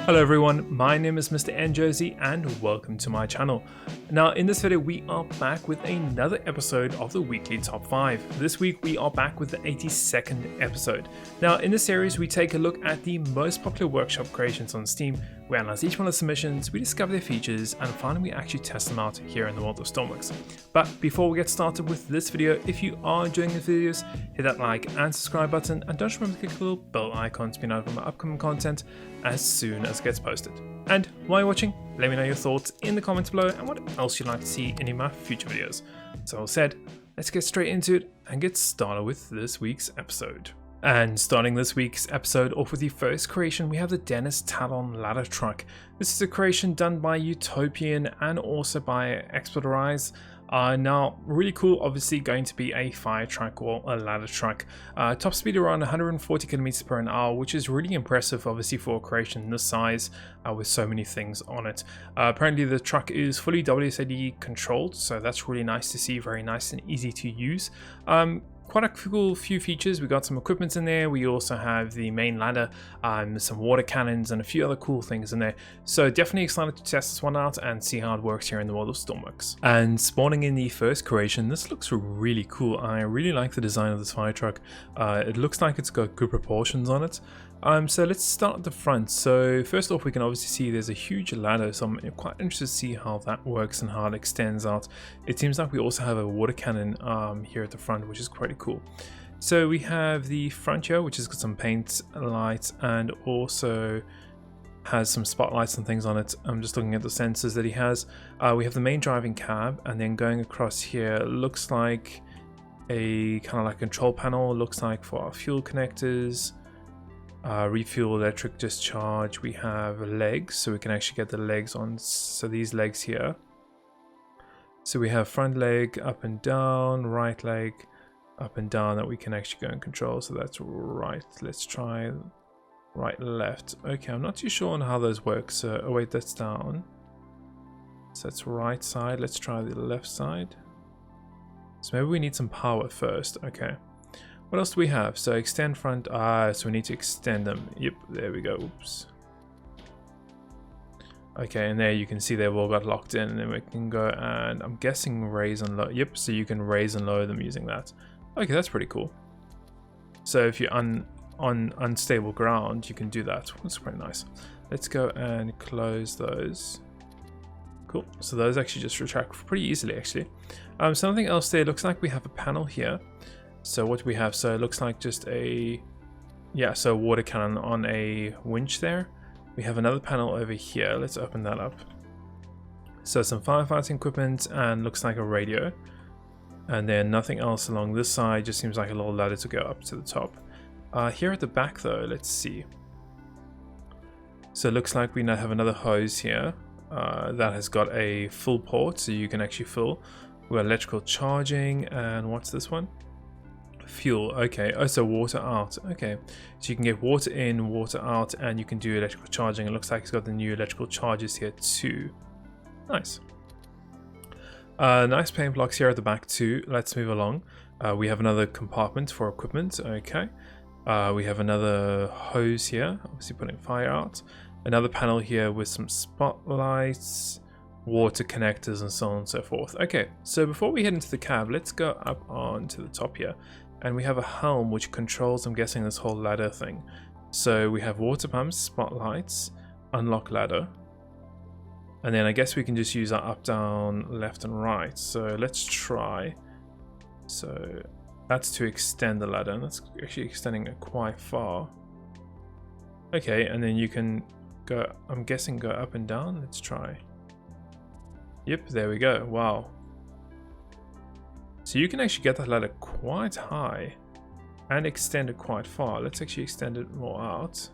Hello everyone, my name is MrNJersey and welcome to my channel. Now in this video we are back with another episode of the weekly top 5. This week we are back with the 82nd episode. Now in this series we take a look at the most popular workshop creations on Steam, we analyze each one of the submissions, we discover their features, and finally we actually test them out here in the world of Stormworks. But before we get started with this video, if you are enjoying the videos, hit that like and subscribe button, and don't remember to click the little bell icon to be notified of my upcoming content as soon as it gets posted. And while you're watching, let me know your thoughts in the comments below and what else you'd like to see in any of my future videos. So all said, let's get straight into it and get started with this week's episode. And starting this week's episode off with the first creation, we have the Denis Talon ladder truck. This is a creation done by Utopian and also by Exploterize. Now, really cool, obviously going to be a fire truck or a ladder truck. Top speed around 140 km per hour, which is really impressive, obviously, for a creation this size with so many things on it. Apparently, the truck is fully WSAD controlled, so that's really nice to see, very nice and easy to use. Quite a cool few features. We got some equipment in there. We also have the main ladder, some water cannons, and a few other cool things in there. So definitely excited to test this one out and see how it works here in the world of Stormworks. And spawning in the first creation, this looks really cool. I really like the design of this fire truck. It looks like it's got good proportions on it. So let's start at the front. So first off, we can obviously see there's a huge ladder, so I'm quite interested to see how that works and how it extends out. It seems like we also have a water cannon here at the front, which is pretty cool. So we have the front here, which has got some paint lights and also has some spotlights and things on it. I'm just looking at the sensors that he has. We have the main driving cab, and then going across here looks like a kind of like control panel, looks like for our fuel connectors. Refuel, electric discharge. We have legs, so we can actually get the legs on, so these legs here. So we have front leg up and down, right leg up and down that we can actually go and control. So that's right. Let's try right, left. Okay, I'm not too sure on how those work. So, oh wait, that's down. So that's right side. Let's try the left side. So maybe we need some power first. Okay. What else do we have? So extend front, so we need to extend them. Yep, there we go. Oops. Okay, and there you can see they've all got locked in, and then we can go and I'm guessing raise and lower. Yep, so you can raise and lower them using that. Okay, that's pretty cool. So if you're on unstable ground, you can do that. That's pretty nice. Let's go and close those. Cool. So those actually just retract pretty easily, actually. Something else there. Looks like we have a panel here. So what do we have? So it looks like just a, yeah, so water cannon on a winch there. We have another panel over here. Let's open that up. So some firefighting equipment and looks like a radio. And then nothing else along this side, just seems like a little ladder to go up to the top. Here at the back though, let's see. So it looks like we now have another hose here that has got a full port, so you can actually fill. We're electrical charging, and what's this one? Fuel. Okay. Oh, so water out. Okay, so you can get water in, water out, and you can do electrical charging. It looks like it's got the new electrical charges here too. Nice. Nice paint blocks here at the back too. Let's move along. We have another compartment for equipment. Okay. We have another hose here, obviously putting fire out. Another panel here with some spotlights, water connectors, and so on and so forth. Okay, so before we head into the cab, let's go up onto the top here. And we have a helm which controls, I'm guessing, this whole ladder thing. So we have water pumps, spotlights, unlock ladder. And then I guess we can just use our up, down, left, and right. So let's try. So that's to extend the ladder, and that's actually extending it quite far. Okay, and then you can go, I'm guessing, go up and down. Let's try. Yep, there we go. Wow. So you can actually get that ladder quite high and extend it quite far. Let's actually extend it more out.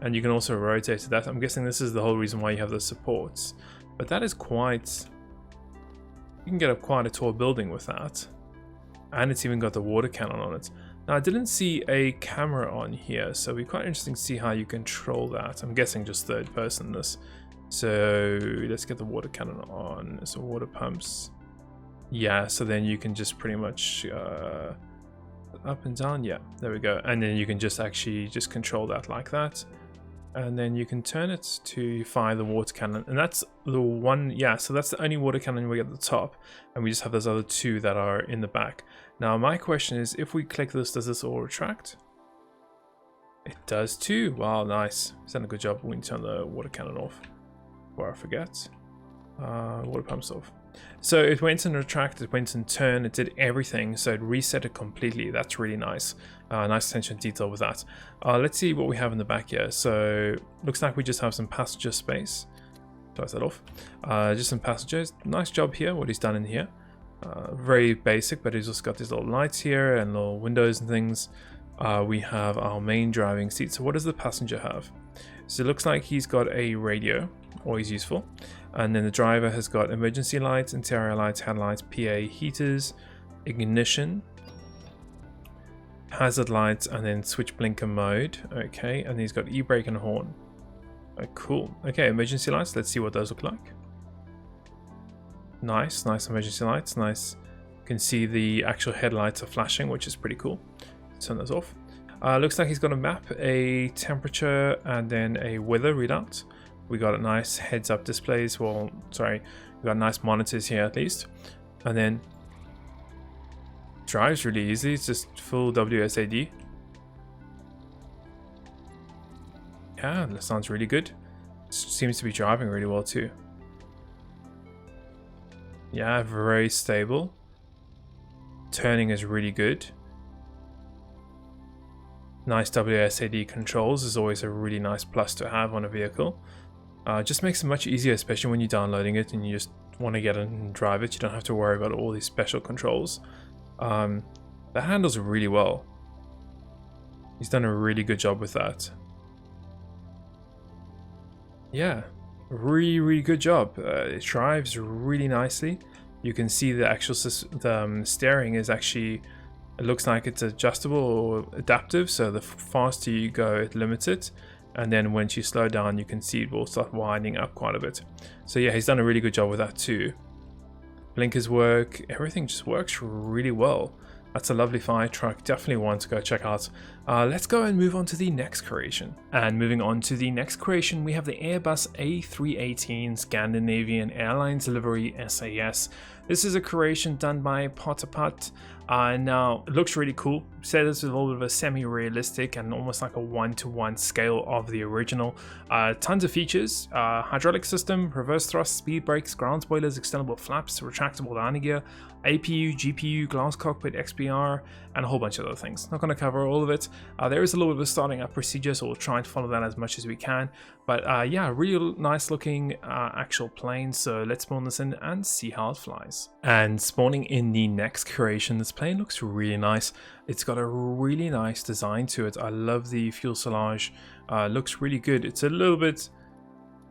And you can also rotate that. I'm guessing this is the whole reason why you have those supports. But that is quite... You can get up quite a tall building with that. And it's even got the water cannon on it. Now I didn't see a camera on here, so it'd be quite interesting to see how you control that. I'm guessing just third person this. So let's get the water cannon on. So water pumps. Yeah, so then you can just pretty much up and down. Yeah, there we go. And then you can just actually just control that like that. and then you can turn it to fire the water cannon, and that's the one. Yeah, so that's the only water cannon we get at the top, and we just have those other two that are in the back. Now my question is, if we click this, does this all retract? It does too. Wow, nice. It's done a good job. We need to turn the water cannon off before I forget. Water pumps off. So it went and retracted, it went and turned, it did everything, so it reset it completely. That's really nice. Nice attention to detail with that. Let's see what we have in the back here. So looks like we just have some passenger space. Close that off. Just some passengers. Nice job here, what he's done in here. Very basic, but he's also got these little lights here and little windows and things. We have our main driving seat. So what does the passenger have? So it looks like he's got a radio, always useful. And then the driver has got emergency lights, interior lights, headlights, PA, heaters, ignition, hazard lights, and then switch blinker mode. Okay, and he's got e-brake and horn. Oh, cool. Okay, emergency lights. Let's see what those look like. Nice, nice emergency lights. Nice. You can see the actual headlights are flashing, which is pretty cool. Turn those off. Looks like he's got a map, a temperature, and then a weather readout. We got a nice heads-up displays. Well, sorry, we got nice monitors here at least. And then drives really easy. It's just full WSAD. Yeah, that sounds really good. Seems to be driving really well too. Yeah, very stable. Turning is really good. Nice WSAD controls is always a really nice plus to have on a vehicle. Just makes it much easier, especially when you're downloading it and you just want to get in and drive it. You don't have to worry about all these special controls. That handles really well. He's done a really good job with that. Yeah, really good job. It drives really nicely. You can see the actual steering is actually, it looks like it's adjustable or adaptive, so the faster you go it limits it, and then once you slow down you can see it will start winding up quite a bit. So yeah, he's done a really good job with that too. Blinkers work, everything just works really well. That's a lovely fire truck, definitely one to go check out. Let's go and move on to the next creation. And moving on to the next creation, we have the Airbus A318 Scandinavian Airlines Livery SAS. This is a creation done by Potaput. Now, it looks really cool. Say this is a little bit of a semi-realistic and almost like a one-to-one scale of the original. Tons of features, hydraulic system, reverse thrust, speed brakes, ground spoilers, extendable flaps, retractable landing gear, APU, GPU, glass cockpit, XPR, and a whole bunch of other things. Not going to cover all of it. There is a little bit of a starting up procedure, so we'll try and follow that as much as we can. But yeah, really nice looking actual plane. So let's spawn this in and see how it flies. And spawning in the next creation, this plane looks really nice. It's got a really nice design to it. I love the fuselage. Looks really good. It's a little bit,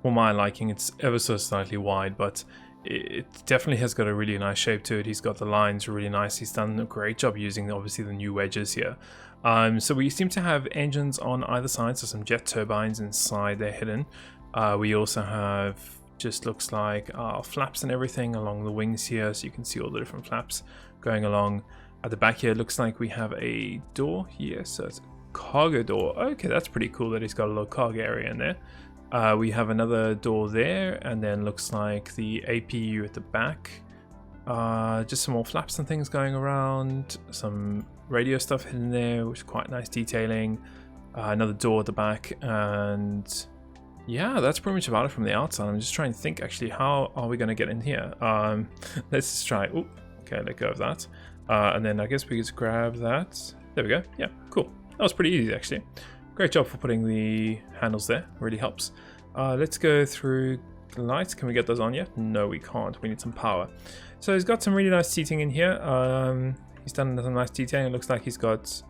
for my liking, it's ever so slightly wide, but it definitely has got a really nice shape to it. He's got the lines really nice. He's done a great job using obviously the new wedges here. So we seem to have engines on either side, so some jet turbines inside there hidden. We also have, just looks like flaps and everything along the wings here, so you can see all the different flaps going along. At the back here, it looks like we have a door here, so it's a cargo door. Okay, that's pretty cool that he's got a little cargo area in there. We have another door there, and then looks like the APU at the back. Just some more flaps and things going around, some radio stuff hidden there, which is quite nice detailing. Another door at the back, and yeah, that's pretty much about it from the outside. I'm just trying to think actually, how are we going to get in here? Let's just try. Oop, okay, let go of that. And then I guess we just grab that. There we go. Yeah, cool. That was pretty easy actually. Great job for putting the handles there, really helps. Let's go through the lights. Can we get those on yet? No, we can't. We need some power. So he's got some really nice seating in here. He's done some nice detailing. It looks like he's got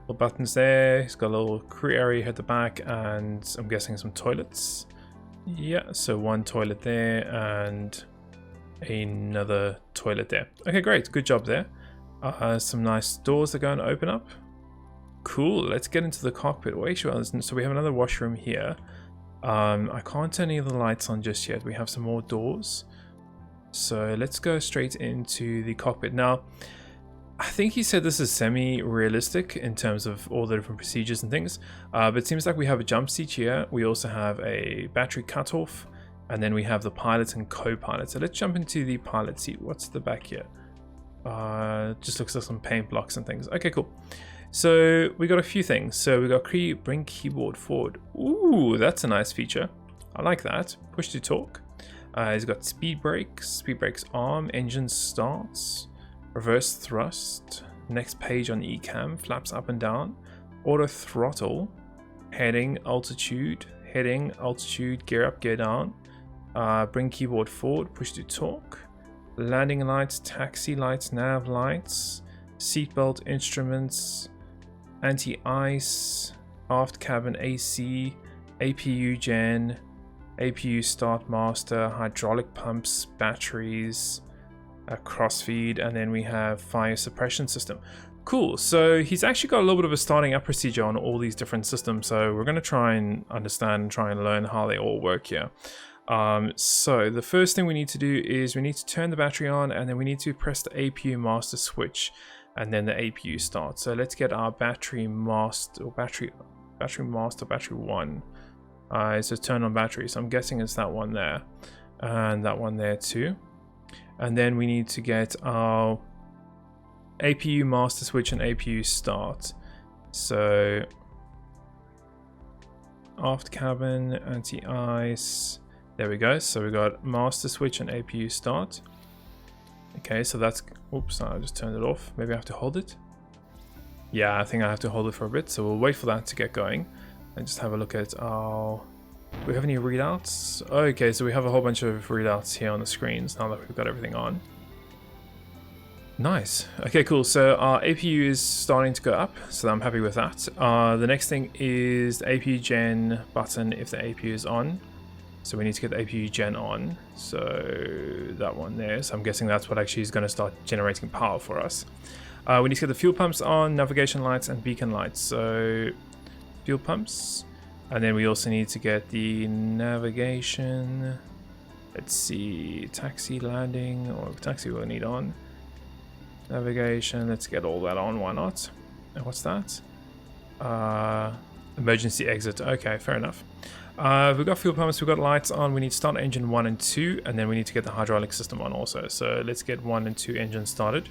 little buttons there. He's got a little crew area here at the back, and I'm guessing some toilets. Yeah, so one toilet there and another toilet there. Okay, great. Good job there. Some nice doors that are going to open up. Cool, let's get into the cockpit. Wait, so we have another washroom here. I can't turn any of the lights on just yet. We have some more doors. So let's go straight into the cockpit. Now, I think he said this is semi-realistic in terms of all the different procedures and things, but it seems like we have a jump seat here. We also have a battery cutoff, and then we have the pilot and co-pilot. So let's jump into the pilot seat. What's the back here? Just looks like some paint blocks and things. Okay, cool. So we got a few things. So we got bring keyboard forward. Ooh, that's a nice feature. I like that. Push to talk. He's got speed brakes arm, engine starts, reverse thrust, next page on ECAM, flaps up and down, auto throttle, heading, altitude, gear up, gear down, bring keyboard forward, push to talk, landing lights, taxi lights, nav lights, seatbelt, instruments, anti-ice, aft cabin AC, APU gen, APU start master, hydraulic pumps, batteries, a crossfeed, and then we have fire suppression system. Cool. So he's actually got a little bit of a starting up procedure on all these different systems. So we're going to try and understand and try and learn how they all work here. So the first thing we need to do is we need to turn the battery on, and then we need to press the APU master switch, and then the APU starts. So let's get our battery master, or battery one. So turn on battery. So I'm guessing it's that one there, and that one there too. And then we need to get our APU master switch and APU start. So aft cabin, anti-ice. There we go. So we got master switch and APU start. Okay, so that's, oops, I just turned it off. Maybe I have to hold it. Yeah, I think I have to hold it for a bit. So we'll wait for that to get going and just have a look at our, do we have any readouts? Okay, so we have a whole bunch of readouts here on the screens now that we've got everything on. Nice. Okay, cool. So our APU is starting to go up, so I'm happy with that. The next thing is the APU gen button if the APU is on. So we need to get the APU gen on. So that one there. So I'm guessing that's what actually is going to start generating power for us. We need to get the fuel pumps on, navigation lights, and beacon lights. So fuel pumps. And then we also need to get the navigation. Let's see, taxi landing, or taxi we'll need on. Navigation, let's get all that on, why not? And what's that? Emergency exit, okay, fair enough. We've got fuel pumps, we've got lights on, we need to start engine 1 and 2, and then we need to get the hydraulic system on also. So let's get 1 and 2 engines started.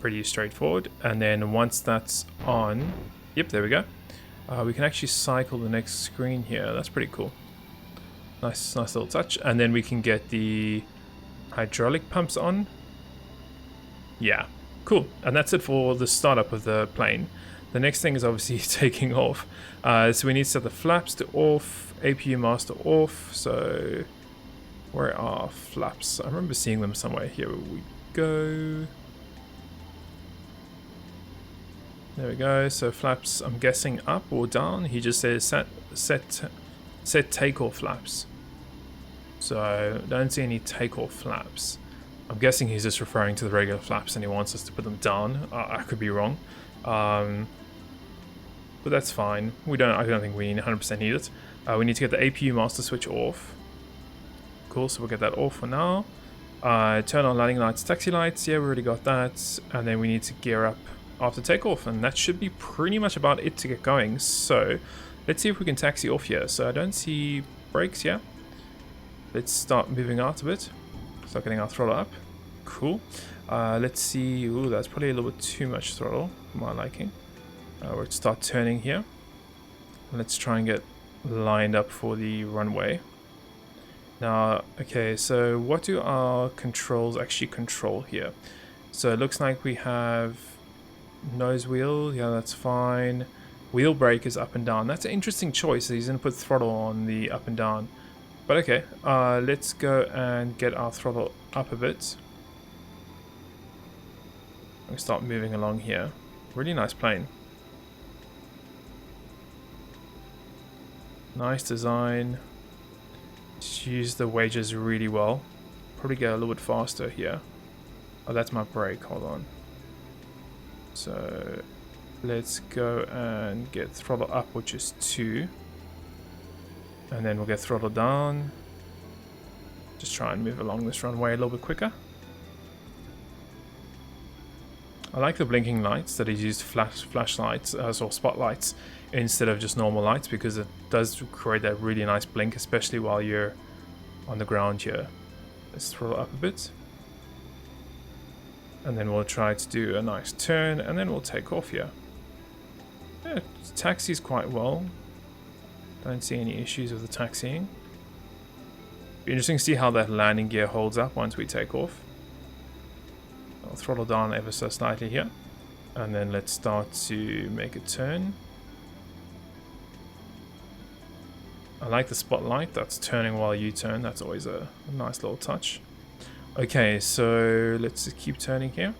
Pretty straightforward. And then once that's on, yep, there we go. We can actually cycle the next screen here, that's pretty cool. Nice little touch. And then we can get the hydraulic pumps on. Yeah, cool. And that's it for the startup of the plane. The next thing is obviously taking off. So we need to set the flaps to off, APU master off. So where are flaps? I remember seeing them somewhere. Here we go. There we go. So flaps, I'm guessing up or down. He just says set takeoff flaps. So I don't see any takeoff flaps. I'm guessing he's just referring to the regular flaps and he wants us to put them down. I could be wrong. But that's fine. I don't think we 100% need it. We need to get the APU master switch off. Cool, so we'll get that off for now. Turn on landing lights, taxi lights. Yeah, we already got that. And then we need to gear up after takeoff. And that should be pretty much about it to get going. So let's see if we can taxi off here. So I don't see brakes, yeah. Let's start moving out a bit. Start getting our throttle up. Cool. Let's see. Ooh, that's probably a little bit too much throttle for my liking. We'll start turning here. Let's try and get lined up for the runway. Now, okay, so what do our controls actually control here? So it looks like we have nose wheel. Yeah, that's fine. Wheel brake is up and down. That's an interesting choice. He's going to put throttle on the up and down. But okay, let's go and get our throttle up a bit. We start moving along here. Really nice plane. Nice design. Just use the wedges really well. Probably get a little bit faster here. Oh, that's my brake. Hold on. So let's go and get throttle up, which is 2. And then we'll get throttle down. Just try and move along this runway a little bit quicker. I like the blinking lights that he's used flashlights or spotlights instead of just normal lights, because it does create that really nice blink, especially while you're on the ground here. Let's throttle up a bit. And then we'll try to do a nice turn, and then we'll take off here. Yeah, it taxis quite well. Don't see any issues with the taxiing. Be interesting to see how that landing gear holds up once we take off. I'll throttle down ever so slightly here. And then let's start to make a turn. I like the spotlight that's turning while you turn. That's always a nice little touch. Okay, so let's just keep turning here.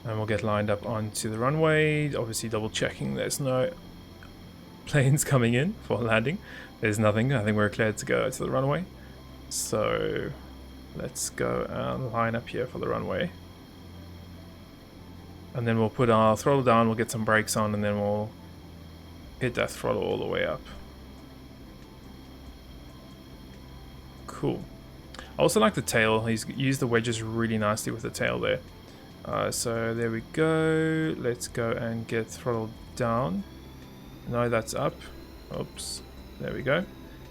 And we'll get lined up onto the runway. Obviously double checking there's no planes coming in for landing. There's nothing. I think we're cleared to go to the runway. So let's go and line up here for the runway. And then we'll put our throttle down, we'll get some brakes on, and then we'll hit that throttle all the way up. Cool. I also like the tail. He's used the wedges really nicely with the tail there. So there we go. Let's go and get throttled down. No, that's up. Oops. There we go.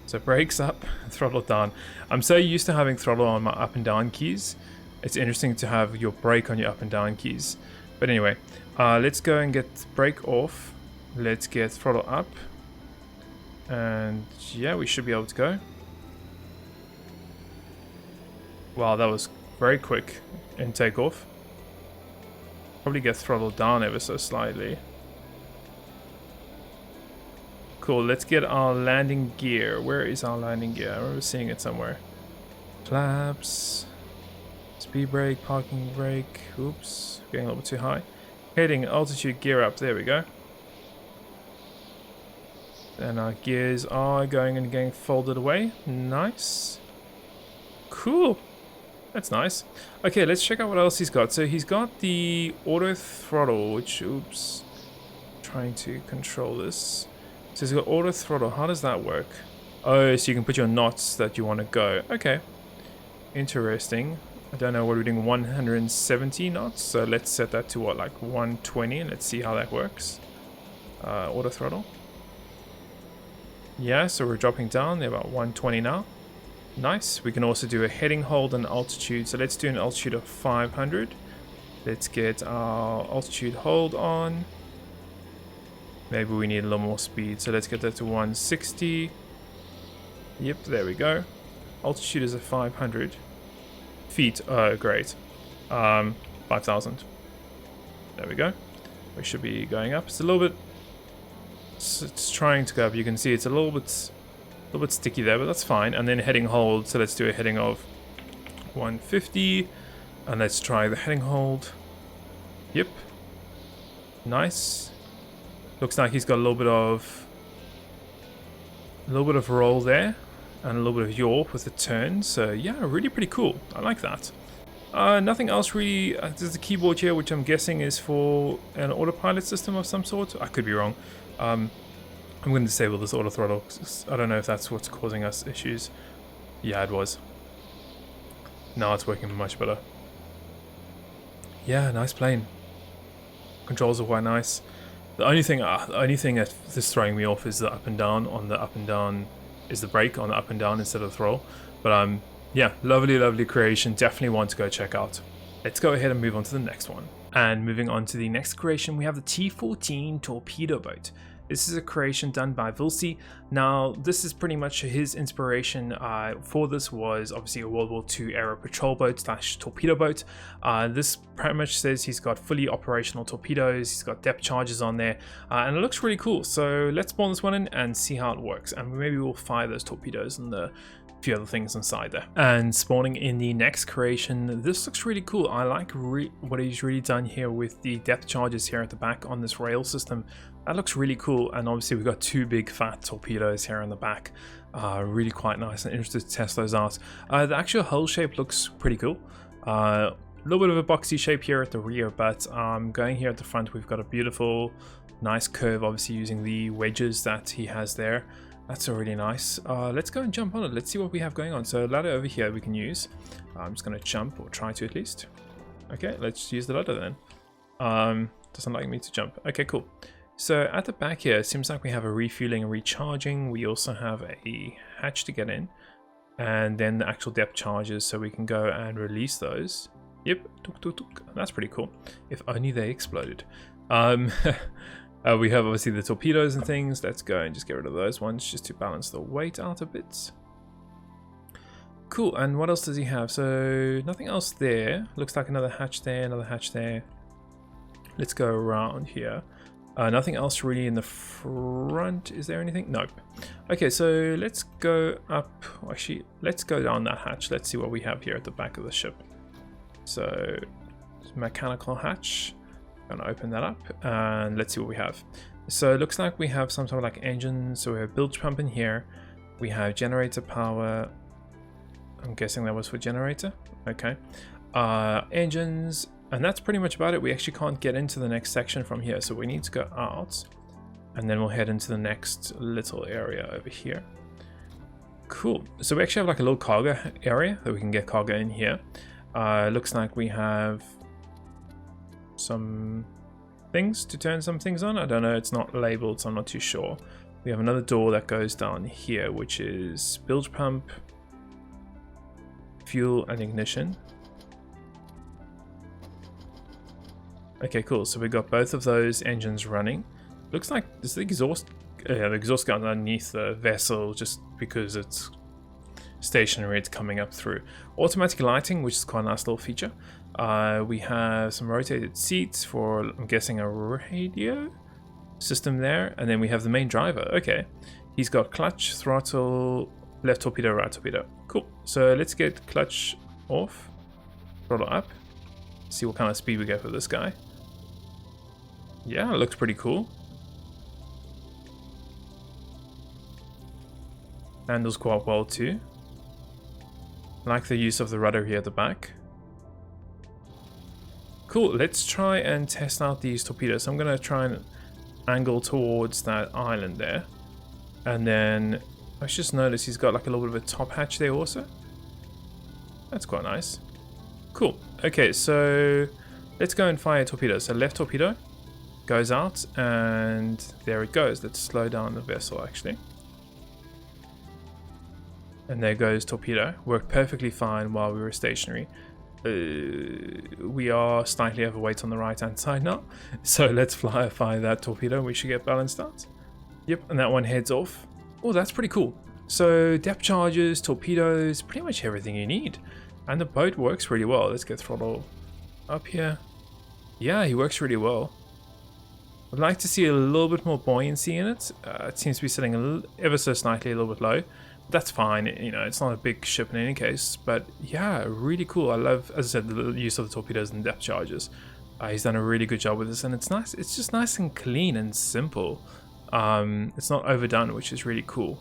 So brakes up, throttle down. I'm so used to having throttle on my up and down keys. It's interesting to have your brake on your up and down keys. But anyway, let's go and get brake off. Let's get throttle up. And yeah, we should be able to go. Wow, that was very quick in takeoff. Probably get throttled down ever so slightly. Cool, let's get our landing gear. Where is our landing gear? I remember seeing it somewhere. Flaps. Speed brake, parking brake. Oops, getting a little bit too high. Heading, altitude, gear up. There we go. And our gears are going and getting folded away. Nice. Cool. That's nice. Okay, let's check out what else he's got. So he's got the auto throttle, which, oops, trying to control this. So he's got auto throttle. How does that work? Oh, so you can put your knots that you want to go. Okay. Interesting. I don't know what we're doing, 170 knots. So let's set that to what, like 120, and let's see how that works. Auto throttle. Yeah, so we're dropping down. They're about 120 now. Nice. We can also do a heading hold and altitude. So let's do an altitude of 500. Let's get our altitude hold on. Maybe we need a little more speed. So let's get that to 160. Yep, there we go. Altitude is at 500 feet. Oh, great. 5,000. There we go. We should be going up. It's a little bit... It's trying to go up. You can see it's a little bit sticky there, but that's fine. And then heading hold. So let's do a heading of 150. And let's try the heading hold. Yep. Nice. Looks like he's got a little bit of roll there, and a little bit of yaw with the turn. So yeah, really pretty cool. I like that. Nothing else really. There's a keyboard here, which I'm guessing is for an autopilot system of some sort. I could be wrong. I'm going to disable this auto throttle. I don't know if that's what's causing us issues. Yeah, it was. Now it's working much better. Yeah, nice plane. Controls are quite nice. The only thing that's throwing me off is the up and down. On the up and down is the brake on the up and down instead of the throttle. But yeah, lovely creation. Definitely one to go check out. Let's go ahead and move on to the next one. And moving on to the next creation, we have the T-14 Torpedo Boat. This is a creation done by Vilsey. Now, this is pretty much his inspiration for this was obviously a World War II era patrol boat / torpedo boat. This pretty much says he's got fully operational torpedoes, he's got depth charges on there, and it looks really cool. So let's spawn this one in and see how it works. And maybe we'll fire those torpedoes and the few other things inside there. And spawning in the next creation, this looks really cool. I like what he's really done here with the depth charges here at the back on this rail system. That looks really cool, and obviously we've got two big fat torpedoes here in the back. Really quite nice, and interested to test those out. The actual hull shape looks pretty cool. A little bit of a boxy shape here at the rear, but going here at the front, we've got a beautiful, nice curve, obviously using the wedges that he has there. That's already nice. Let's go and jump on it. Let's see what we have going on. So ladder over here we can use. I'm just going to jump, or try to at least. Okay, let's use the ladder then. Doesn't like me to jump. Okay, cool. So at the back here, it seems like we have a refueling and recharging. We also have a hatch to get in. And then the actual depth charges, so we can go and release those. Yep, tuk, tuk, tuk. That's pretty cool. If only they exploded. We have obviously the torpedoes and things. Let's go and just get rid of those ones just to balance the weight out a bit. Cool, and what else does he have? So nothing else there. Looks like another hatch there, another hatch there. Let's go around here. Nothing else really in the front. Is there anything? Nope. Okay, so let's go up. Actually, let's go down that hatch. Let's see what we have here at the back of the ship. So, mechanical hatch. Gonna open that up and let's see what we have. So it looks like we have some sort of like engine. So we have bilge pump in here. We have generator power. I'm guessing that was for generator. Okay. Engines. And that's pretty much about it. We actually can't get into the next section from here, so we need to go out and then we'll head into the next little area over here. Cool. So we actually have like a little cargo area that we can get cargo in here. Looks like we have some things to turn some things on. I don't know, it's not labeled, so I'm not too sure. We have another door that goes down here, which is bilge pump, fuel and ignition. Okay, cool. So we got both of those engines running. Looks like this is the exhaust going underneath the vessel just because it's stationary. It's coming up through. Automatic lighting, which is quite a nice little feature. We have some rotated seats for, I'm guessing, a radio system there. And then we have the main driver. Okay. He's got clutch, throttle, left torpedo, right torpedo. Cool. So let's get clutch off, throttle up. See what kind of speed we get for this guy. Yeah, it looks pretty cool. Handles quite well too. Like the use of the rudder here at the back. Cool, let's try and test out these torpedoes. So I'm going to try and angle towards that island there. And then I just noticed he's got like a little bit of a top hatch there also. That's quite nice. Cool. Okay, so let's go and fire a torpedo. So left torpedo goes out and there it goes. Let's slow down the vessel actually. And there goes torpedo. Worked perfectly fine while we were stationary. We are slightly overweight on the right hand side now. So let's fire that torpedo. We should get balanced out. Yep, and that one heads off. Oh, that's pretty cool. So depth charges, torpedoes, pretty much everything you need. And the boat works really well. Let's get throttle up here. Yeah, he works really well. I'd like to see a little bit more buoyancy in it. It seems to be sitting ever so slightly a little bit low. That's fine, you know, it's not a big ship in any case. But yeah, really cool. I love, as I said, the use of the torpedoes and depth charges. He's done a really good job with this, and it's nice. It's just nice and clean and simple. It's not overdone, which is really cool.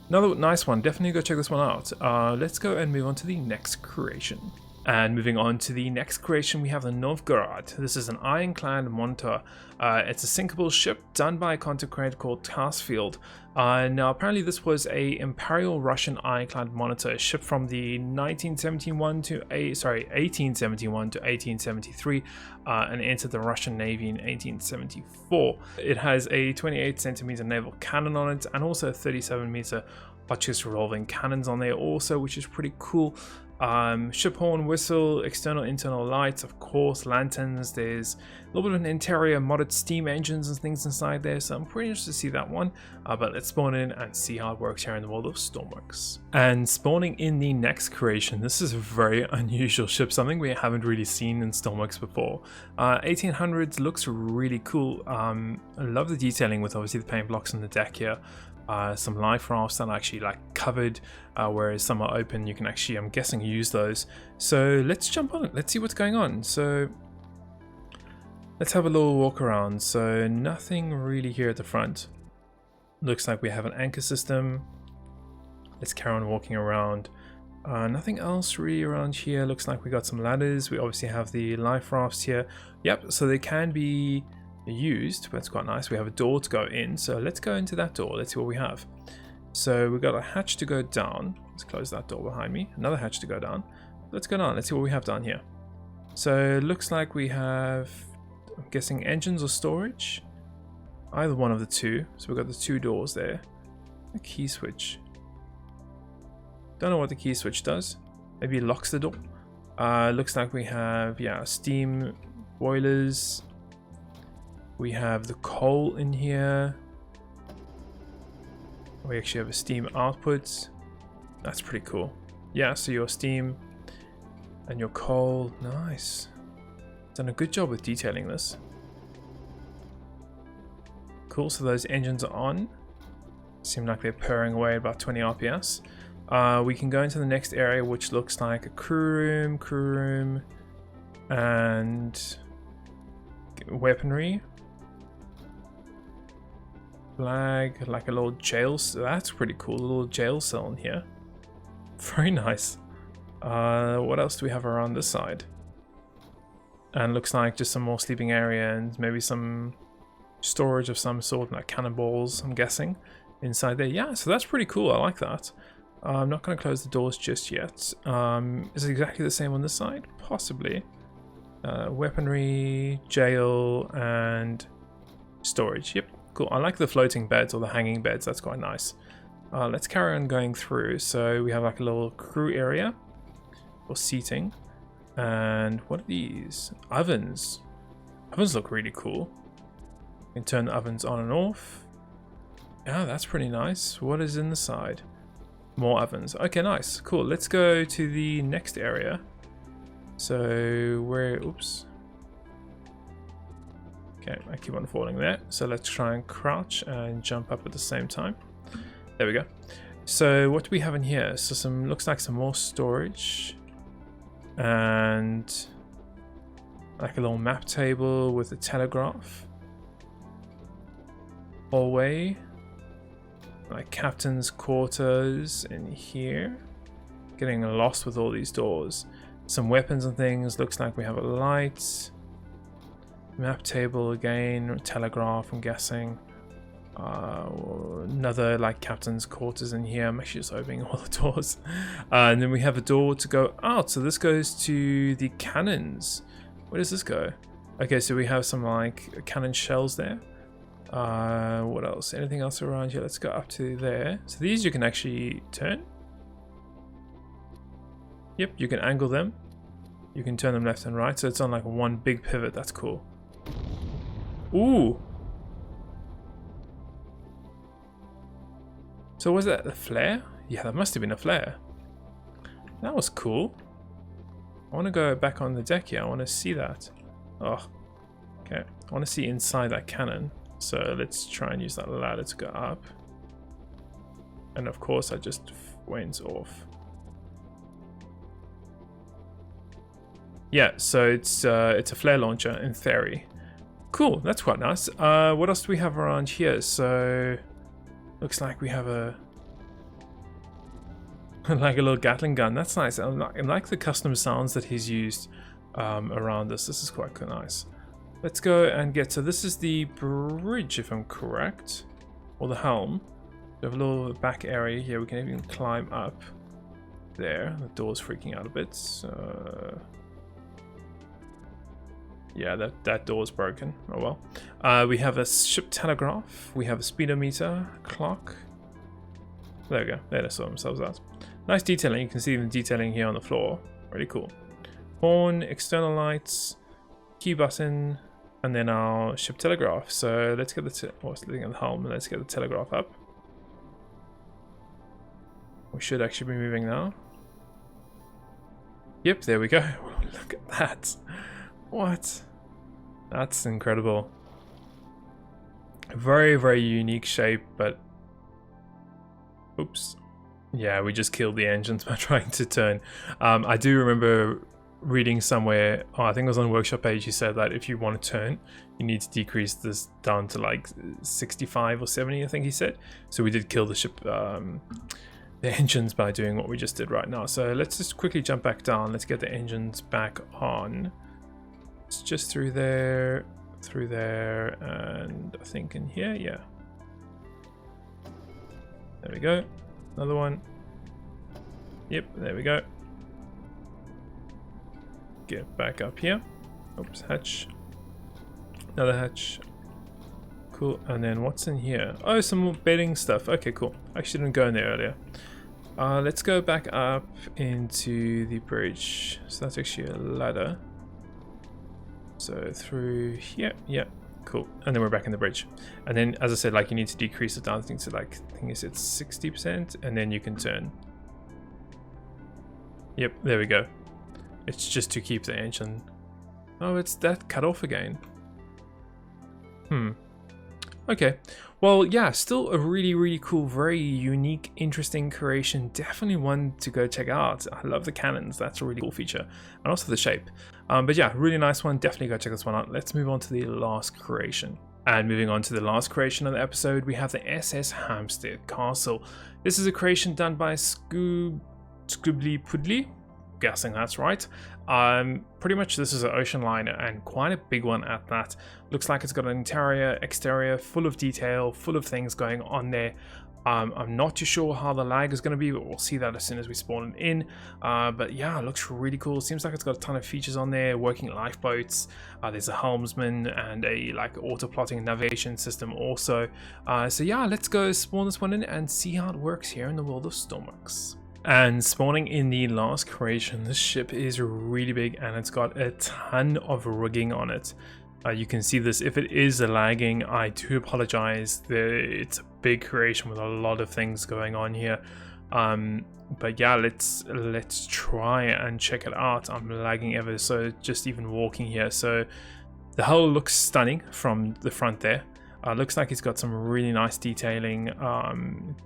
Another nice one, definitely go check this one out. Let's go and move on to the next creation. And moving on to the next creation, we have the Novgorod. This is an ironclad monitor. It's a sinkable ship done by a content creator called Taskfield. Now, apparently this was a Imperial Russian ironclad monitor, a ship from the 1871 to 1873, and entered the Russian Navy in 1874. It has a 28cm naval cannon on it, and also a 37m Hotchkiss revolving cannons on there also, which is pretty cool. Ship horn, whistle, external internal lights, of course, lanterns. There's a little bit of an interior, modded steam engines and things inside there, so I'm pretty interested to see that one. But let's spawn in and see how it works here in the world of Stormworks. And spawning in the next creation, this is a very unusual ship, something we haven't really seen in Stormworks before. 1800s looks really cool. I love the detailing with obviously the paint blocks on the deck here. Some life rafts that are actually like covered, whereas some are open. You can actually, I'm guessing, use those. So let's jump on it. Let's see what's going on. So let's have a little walk around. So nothing really here at the front. Looks like we have an anchor system. Let's carry on walking around. Nothing else really around here. Looks like we got some ladders. We obviously have the life rafts here. Yep, so they can be used. That's quite nice. We have a door to go in, so let's go into that door. Let's see what we have. So we've got a hatch to go down. Let's close that door behind me. Another hatch to go down. Let's go down. Let's see what we have down here. So it looks like we have, I'm guessing, engines or storage. Either one of the two. So we've got the two doors there. A key switch. Don't know what the key switch does. Maybe it locks the door. Looks like we have, yeah, steam boilers. We have the coal in here. We actually have a steam output. That's pretty cool. Yeah, so your steam and your coal. Nice. Done a good job with detailing this. Cool, so those engines are on. Seem like they're purring away at about 20 RPS. We can go into the next area, which looks like a crew room, and weaponry. Flag, like a little jail. That's pretty cool. A little jail cell in here. Very nice. What else do we have around this side? And looks like just some more sleeping area and maybe some storage of some sort, like cannonballs, I'm guessing, inside there. Yeah, so that's pretty cool. I like that. I'm not going to close the doors just yet. Is it exactly the same on this side? Possibly. Weaponry, jail, and storage. Yep, cool. I like the floating beds or the hanging beds. That's quite nice. Let's carry on going through. So we have like a little crew area for seating. And what are these? Ovens. Ovens look really cool. You can turn the ovens on and off. Yeah, that's pretty nice. What is in the side? More ovens. Okay, nice. Cool. Let's go to the next area. So where, oops. Okay, I keep on falling there. So let's try and crouch and jump up at the same time. There we go. So what do we have in here? So some, looks like some more storage. And like a little map table with a telegraph. Hallway. Like captain's quarters in here. Getting lost with all these doors. Some weapons and things. Looks like we have a light. Map table again. Telegraph, I'm guessing. Another like captain's quarters in here. I'm actually just opening all the doors. And then we have a door to go out. So this goes to the cannons. Where does this go? Okay, so we have some like cannon shells there. What else? Anything else around here? Let's go up to there. So these you can actually turn. Yep, you can angle them. You can turn them left and right. So it's on like one big pivot. That's cool. Ooh. So was that a flare? Yeah, that must have been a flare. That was cool. I want to go back on the deck here. I want to see that. Oh, okay. I want to see inside that cannon. So let's try and use that ladder to go up. And of course, I just went off. Yeah, so it's a flare launcher in theory. Cool, that's quite nice. What else do we have around here? So looks like we have a like a little Gatling gun. That's nice. I like the custom sounds that he's used around this. This is quite nice. Let's go and get, so this is the bridge if I'm correct, or the helm. We have a little back area here. We can even climb up there. The door's freaking out a bit. So yeah, that door's broken. Oh well. We have a ship telegraph. We have a speedometer, clock. There we go. They sort themselves out. Nice detailing. You can see the detailing here on the floor. Really cool. Horn, external lights, key button, and then our ship telegraph. So let's get the looking at the helm. Let's get the telegraph up. We should actually be moving now. Yep, there we go. Look at that. What? That's incredible. Very, very unique shape, but oops. Yeah, we just killed the engines by trying to turn. I do remember reading somewhere, I think it was on the workshop page, he said that if you want to turn, you need to decrease this down to like 65 or 70, I think he said. So we did kill the ship, the engines by doing what we just did right now. So let's just quickly jump back down. Let's get the engines back on. It's just through there, through there, and I think in here, yeah. There we go. Another one. Yep, there we go. Get back up here. Oops, hatch. Another hatch. Cool. And then what's in here? Oh, some more bedding stuff. Okay, cool. I actually didn't go in there earlier. Let's go back up into the bridge. So that's actually a ladder. So through here. Yeah, cool. And then we're back in the bridge. And then, as I said, like, you need to decrease it down to like, I think it's 60%, and then you can turn. Yep, there we go. It's just to keep the engine. Oh, it's that cut off again. Okay. Well, yeah, still a really cool, very unique, interesting creation. Definitely one to go check out. I love the cannons. That's a really cool feature. And also the shape. But yeah, really nice one. Definitely go check this one out. Let's move on to the last creation. And moving on to the last creation of the episode, we have the SS Hamster Castle. This is a creation done by Scoobly Pudley. Guessing that's right. Pretty much this is an ocean liner, and quite a big one at that. Looks like it's got an interior, exterior, full of detail, full of things going on there. I'm not too sure how the lag is going to be, but we'll see that as soon as we spawn it in. But yeah, it looks really cool. Seems like it's got a ton of features on there, working lifeboats. There's a helmsman and a like auto-plotting navigation system also. So yeah, let's go spawn this one in and see how it works here in the world of Stormworks. And spawning in the last creation, this ship is really big and it's got a ton of rigging on it. You can see this. If it is lagging, I do apologize. It's a big creation with a lot of things going on here. But yeah, let's try and check it out. I'm lagging ever so just even walking here. So the hull looks stunning from the front there. Looks like it's got some really nice detailing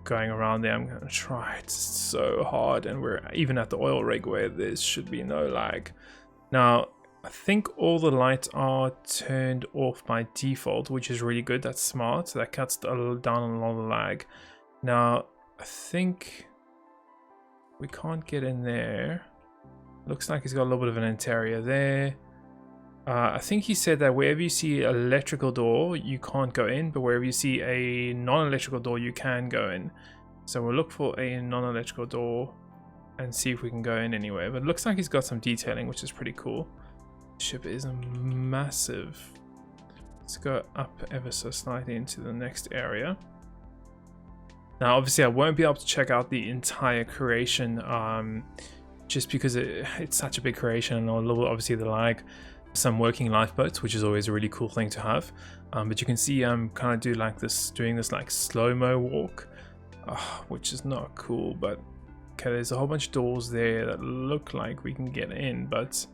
going around there. I'm going to try. It's so hard, and we're even at the oil rig where there should be no lag. Now, I think all the lights are turned off by default, which is really good. That's smart. So that cuts down a lot of lag. Now, I think we can't get in there. Looks like it's got a little bit of an interior there. I think he said that wherever you see an electrical door, you can't go in, but wherever you see a non-electrical door, you can go in. So we'll look for a non-electrical door and see if we can go in anywhere. But it looks like he's got some detailing, which is pretty cool. The ship is massive. Let's go up ever so slightly into the next area. Now, obviously, I won't be able to check out the entire creation just because it's such a big creation, and obviously the lag. Some working lifeboats, which is always a really cool thing to have, but you can see I'm kind of doing this like slow-mo walk, which is not cool. But okay, there's a whole bunch of doors there that look like we can get in, but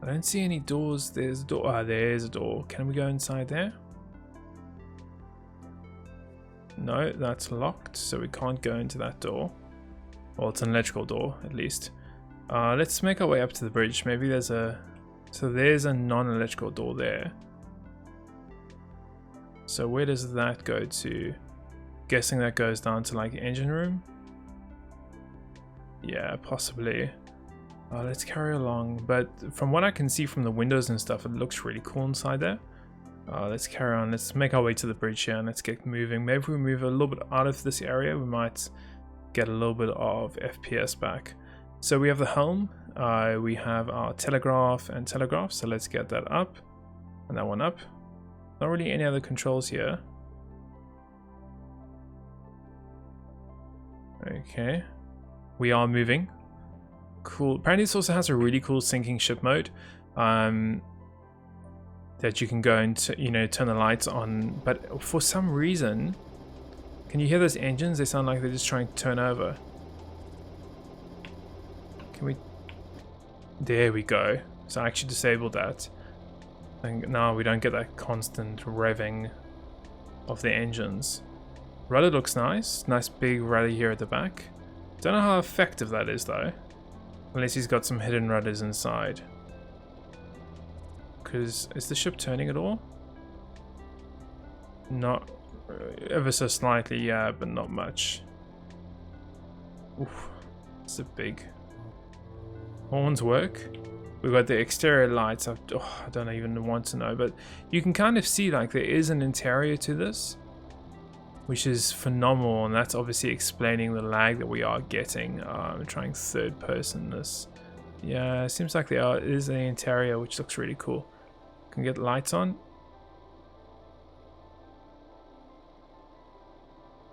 I don't see any doors. There's a door. There's a door. Can we go inside there? No, that's locked, so we can't go into that door. Well, it's an electrical door at least. Let's make our way up to the bridge. Maybe there's a non-electrical door there. So where does that go to? Guessing that goes down to like engine room. Yeah, possibly. Let's carry along. But from what I can see from the windows and stuff, it looks really cool inside there. Let's carry on. Let's make our way to the bridge here and let's get moving. Maybe if we move a little bit out of this area, we might get a little bit of FPS back. So we have the helm. We have our telegraph and telegraph, so let's get that up and that one up. Not really any other controls here. Okay, we are moving. Cool. Apparently this also has a really cool sinking ship mode that you can go and turn the lights on, but for some reason, can you hear those engines? They sound like they're just trying to turn over. Can we? There we go. So I actually disabled that. And now we don't get that constant revving of the engines. Rudder looks nice. Nice big rudder here at the back. Don't know how effective that is though. Unless he's got some hidden rudders inside. Because is the ship turning at all? Not ever so slightly, yeah, but not much. Oof. It's a big... Horns work. We've got the exterior lights. I don't even want to know, but you can kind of see like there is an interior to this, which is phenomenal, and that's obviously explaining the lag that we are getting. I'm trying third person this. Yeah, it seems like there is an interior, which looks really cool. Can get lights on.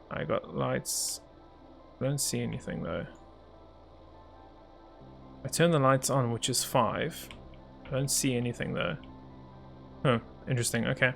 I got lights. I don't see anything though. I turn the lights on, which is 5. I don't see anything though. Huh, interesting. Okay.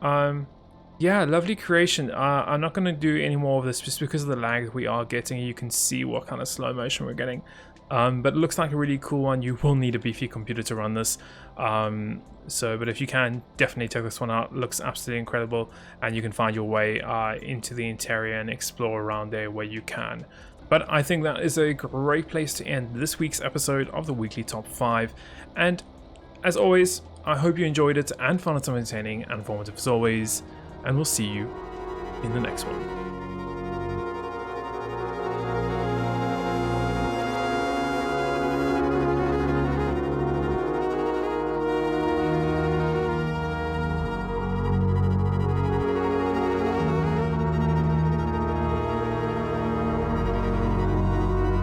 Yeah, lovely creation. I'm not going to do any more of this just because of the lag that we are getting. You can see what kind of slow motion we're getting. But it looks like a really cool one. You will need a beefy computer to run this. But if you can, definitely check this one out. It looks absolutely incredible. And you can find your way into the interior and explore around there where you can. But I think that is a great place to end this week's episode of the Weekly Top 5. And as always, I hope you enjoyed it and found it entertaining and informative as always. And we'll see you in the next one.